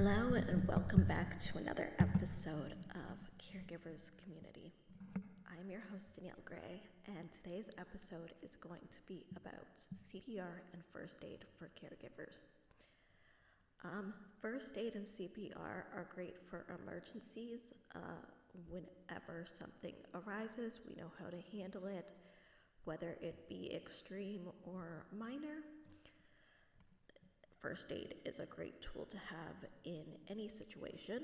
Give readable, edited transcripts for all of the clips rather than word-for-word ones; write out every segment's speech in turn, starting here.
Hello and welcome back to another episode of Caregivers Community. I'm your host Danielle Gray, and today's episode is going to be about CPR and first aid for caregivers. First aid and CPR are great for emergencies. Whenever something arises, we know how to handle it, whether it be extreme or minor. First aid is a great tool to have in any situation,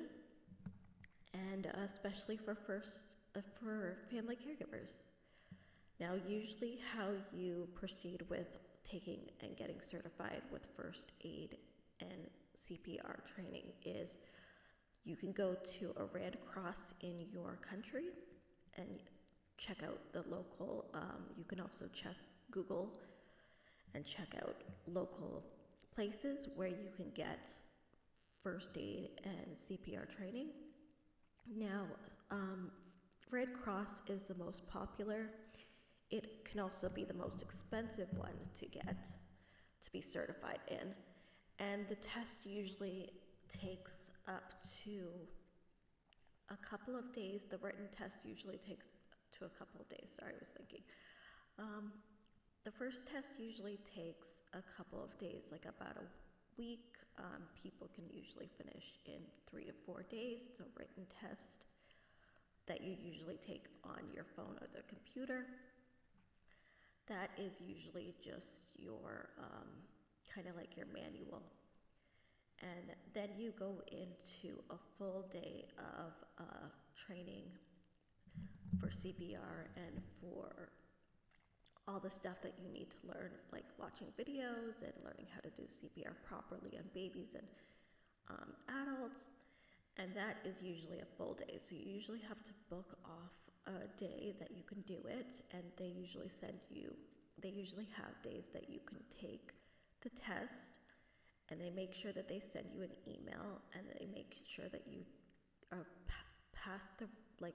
and especially for family caregivers. Now, usually how you proceed with taking and getting certified with first aid and CPR training is you can go to a Red Cross in your country and check out the local, you can also Google and check out local places where you can get first aid and CPR training. Now, Red Cross is the most popular. It can also be the most expensive one to get to be certified in. And the test usually takes up to a couple of days. The written test usually takes to a couple of days. Sorry, I was thinking. The first test usually takes a couple of days, like about a week. People can usually finish in 3 to 4 days. It's a written test that you usually take on your phone or the computer. That is usually just your, kind of like your manual. And then you go into a full day of training for CPR and for all the stuff that you need to learn, like watching videos and learning how to do CPR properly on babies and adults. And that is usually a full day. So you usually have to book off a day that you can do it, and they usually have days that you can take the test, and they make sure that they send you an email, and they make sure that you are past the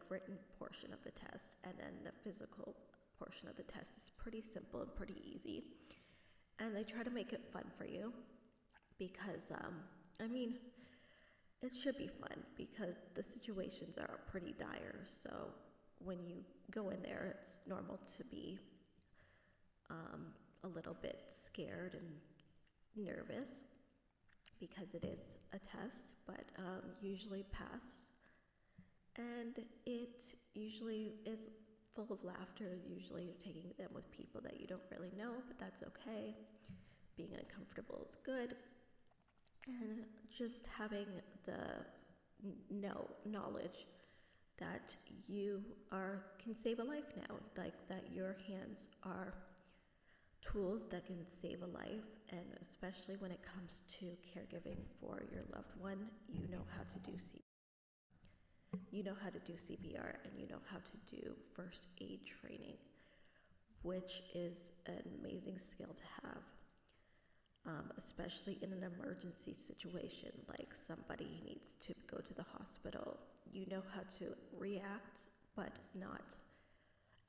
written portion of the test, and then the physical portion of the test is pretty simple and pretty easy. And they try to make it fun for you because, it should be fun because the situations are pretty dire. So when you go in there, it's normal to be a little bit scared and nervous because it is a test, but usually pass. And it usually is full of laughter. Usually you're taking them with people that you don't really know, but that's okay. Being uncomfortable is good. And just having the knowledge that you can save a life now, like that your hands are tools that can save a life. And especially when it comes to caregiving for your loved one, you know how to do CPR, and you know how to do first aid training, which is an amazing skill to have, especially in an emergency situation, like somebody needs to go to the hospital. You know how to react, but not,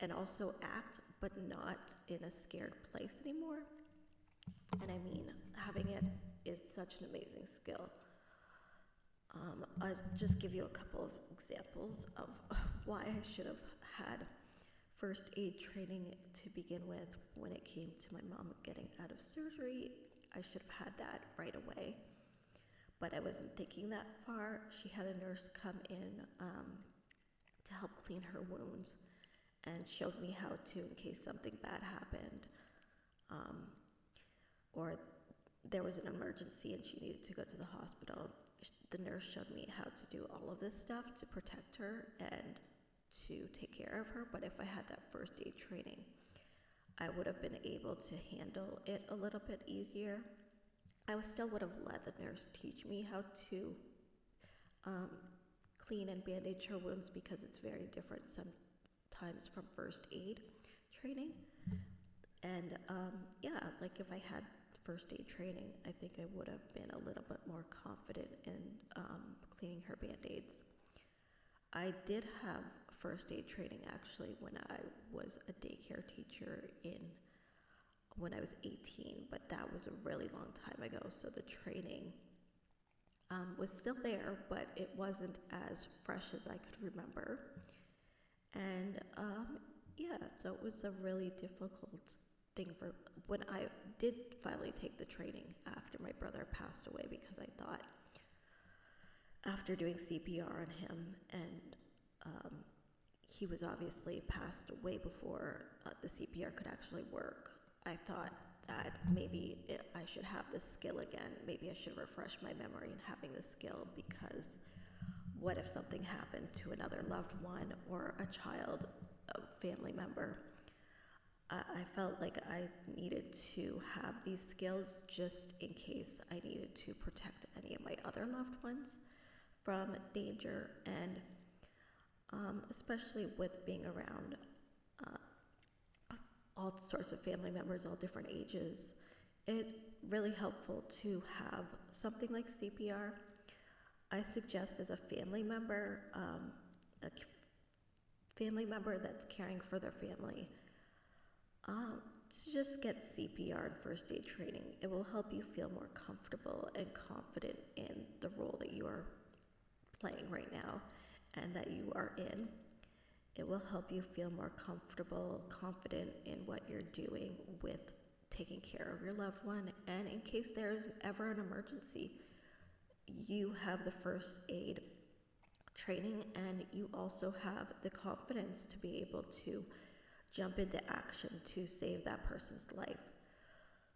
and also act, but not in a scared place anymore. And having it is such an amazing skill. I'll just give you a couple of examples of why I should have had first aid training to begin with. When it came to my mom getting out of surgery, I should have had that right away. But I wasn't thinking that far. She had a nurse come in to help clean her wounds and showed me how to, in case something bad happened, or there was an emergency and she needed to go to the hospital. The nurse showed me how to do all of this stuff to protect her and to take care of her. But if I had that first aid training, I would have been able to handle it a little bit easier. I still would have let the nurse teach me how to clean and bandage her wounds because it's very different sometimes from first aid training. And if I had first aid training, I think I would have been a little bit more confident in cleaning her band-aids. I did have first aid training actually when I was a daycare teacher when I was 18, but that was a really long time ago, so the training was still there, but it wasn't as fresh as I could remember. And yeah, so it was a really difficult thing for when I did finally take the training after my brother passed away, because I thought after doing CPR on him, and he was obviously passed away before the CPR could actually work, I thought that maybe I should have this skill again. Maybe I should refresh my memory in having this skill, because what if something happened to another loved one or a child, a family member? I felt like I needed to have these skills just in case I needed to protect any of my other loved ones from danger, and especially with being around all sorts of family members, all different ages, it's really helpful to have something like CPR. I suggest as a family member that's caring for their family, to just get CPR and first aid training. It will help you feel more comfortable and confident in the role that you are playing right now and that you are in. It will help you feel more comfortable, confident in what you're doing with taking care of your loved one. And in case there is ever an emergency, you have the first aid training, and you also have the confidence to be able to jump into action to save that person's life.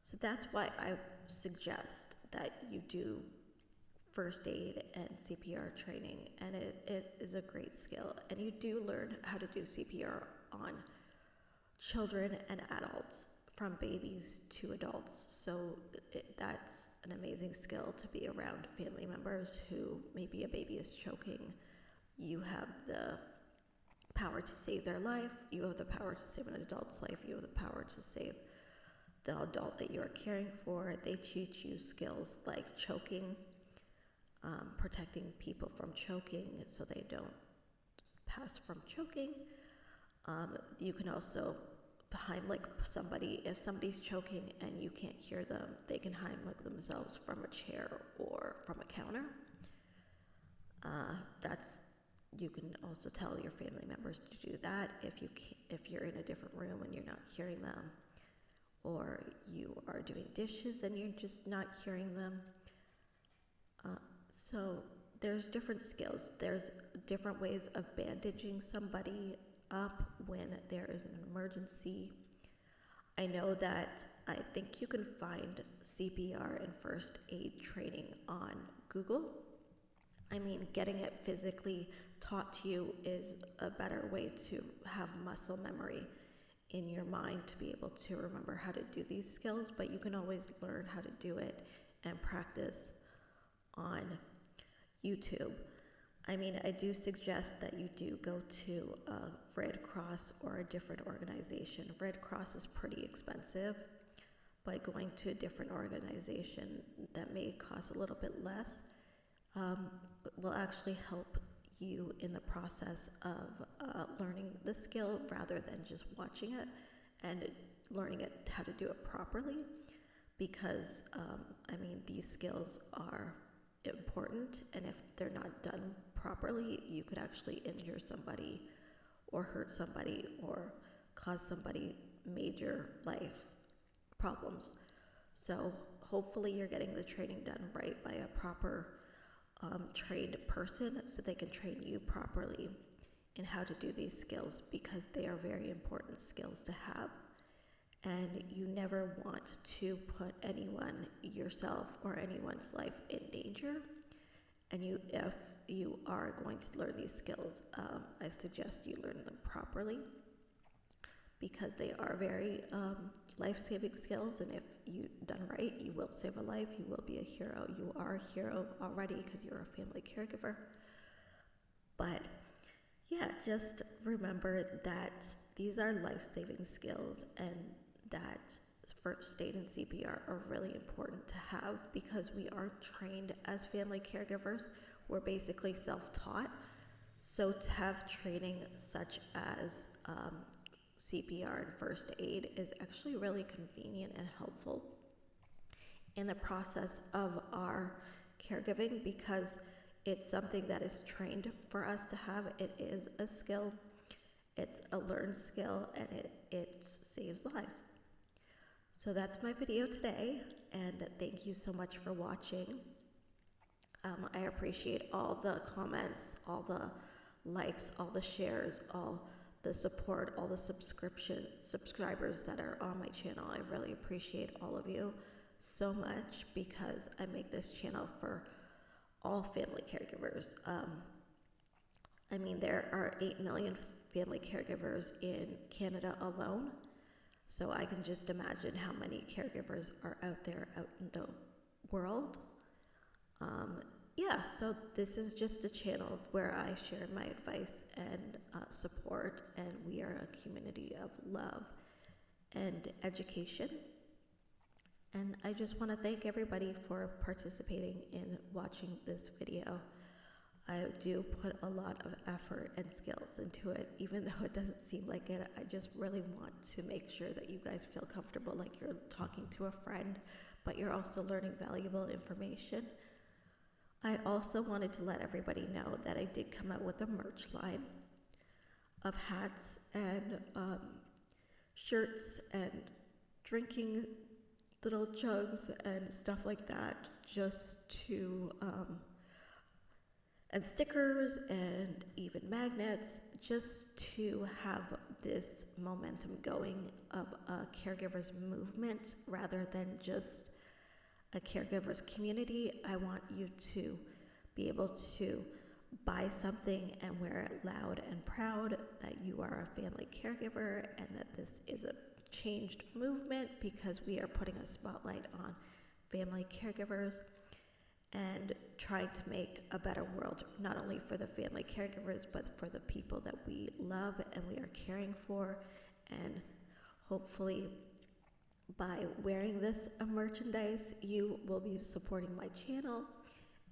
So that's why I suggest that you do first aid and CPR training, and it is a great skill. And you do learn how to do CPR on children and adults, from babies to adults. So that's an amazing skill to be around family members who maybe a baby is choking. You have the power to save their life. You have the power to save an adult's life. You have the power to save the adult that you're caring for. They teach you skills like choking, protecting people from choking so they don't pass from choking. You can also Heimlich somebody. If somebody's choking and you can't hear them, they can Heimlich themselves from a chair or from a counter. You can also tell your family members to do that if you're in a different room and you're not hearing them, or you are doing dishes and you're just not hearing them. So there's different skills. There's different ways of bandaging somebody up when there is an emergency. I know that I think you can find CPR and first aid training on Google. I mean, getting it physically taught to you is a better way to have muscle memory in your mind to be able to remember how to do these skills, but you can always learn how to do it and practice on YouTube. I mean, I do suggest that you do go to a Red Cross or a different organization. Red Cross is pretty expensive, but going to a different organization that may cost a little bit less will actually help you in the process of learning the skill, rather than just watching it and learning how to do it properly, because I mean, these skills are important, and if they're not done properly, you could actually injure somebody or hurt somebody or cause somebody major life problems. So hopefully you're getting the training done right by a proper trained person, so they can train you properly in how to do these skills, because they are very important skills to have. And you never want to put anyone, yourself or anyone's life, in danger. And if you are going to learn these skills, I suggest you learn them properly, because they are very life-saving skills. And if you done right, you will save a life. You will be a hero. You are a hero already because you're a family caregiver. But yeah, just remember that these are life-saving skills, and that first aid and CPR are really important to have, because we aren't trained as family caregivers. We're basically self-taught. So to have training such as CPR and first aid is actually really convenient and helpful in the process of our caregiving because it's something that is trained for us to have. It is a skill, it's a learned skill, and it saves lives. So that's my video today, and thank you so much for watching. I appreciate all the comments, all the likes, all the shares, all the support, all the subscribers that are on my channel. I really appreciate all of you so much because I make this channel for all family caregivers. I mean, there are 8 million family caregivers in Canada alone, so I can just imagine how many caregivers are out there out in the world. Yeah, so this is just a channel where I share my advice and support, and we are a community of love and education. And I just want to thank everybody for participating in watching this video. I do put a lot of effort and skills into it, even though it doesn't seem like it. I just really want to make sure that you guys feel comfortable, like you're talking to a friend, but you're also learning valuable information. I also wanted to let everybody know that I did come out with a merch line of hats and shirts and drinking little jugs and stuff like that, just to and stickers and even magnets, just to have this momentum going of a caregivers movement rather than just a caregivers community. I want you to be able to buy something and wear it loud and proud that you are a family caregiver and that this is a changed movement, because we are putting a spotlight on family caregivers and trying to make a better world, not only for the family caregivers, but for the people that we love and we are caring for. And hopefully by wearing this merchandise, you will be supporting my channel.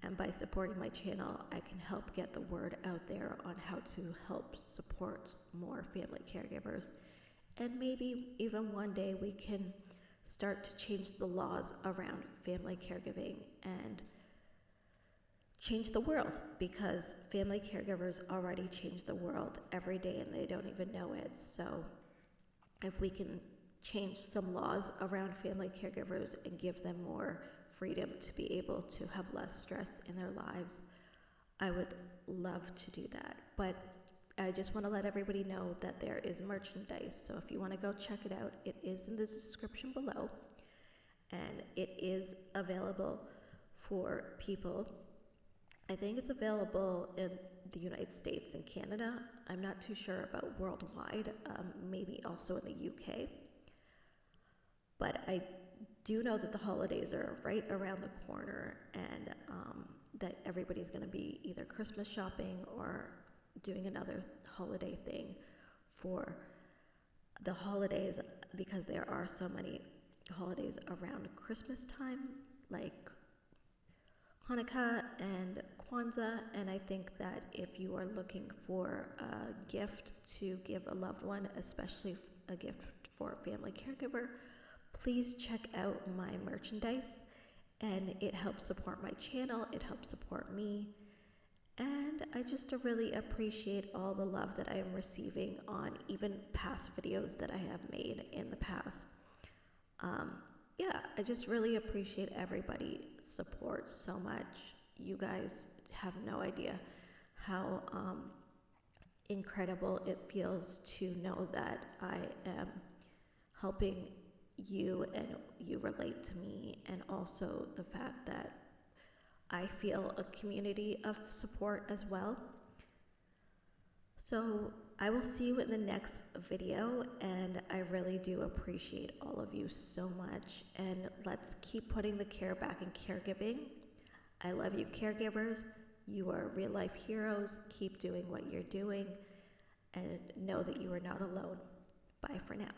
And by supporting my channel, I can help get the word out there on how to help support more family caregivers. And maybe even one day we can start to change the laws around family caregiving and change the world, because family caregivers already change the world every day and they don't even know it. So if we can change some laws around family caregivers and give them more freedom to be able to have less stress in their lives, I would love to do that. But I just want to let everybody know that there is merchandise. So if you want to go check it out, it is in the description below. And it is available for people. I think it's available in the United States and Canada. I'm not too sure about worldwide, maybe also in the UK. But I do know that the holidays are right around the corner, and that everybody's going to be either Christmas shopping or doing another holiday thing for the holidays, because there are so many holidays around Christmas time, like Hanukkah and Kwanzaa. And I think that if you are looking for a gift to give a loved one, especially a gift for a family caregiver, please check out my merchandise, and it helps support my channel, it helps support me. And I just really appreciate all the love that I am receiving on even past videos that I have made in the past. Yeah, I just really appreciate everybody's support so much. You guys have no idea how incredible it feels to know that I am helping you and you relate to me, and also the fact that I feel a community of support as well. So I will see you in the next video, and I really do appreciate all of you so much. And let's keep putting the care back in caregiving. I love you, caregivers. You are real life heroes. Keep doing what you're doing, and know that you are not alone. Bye for now.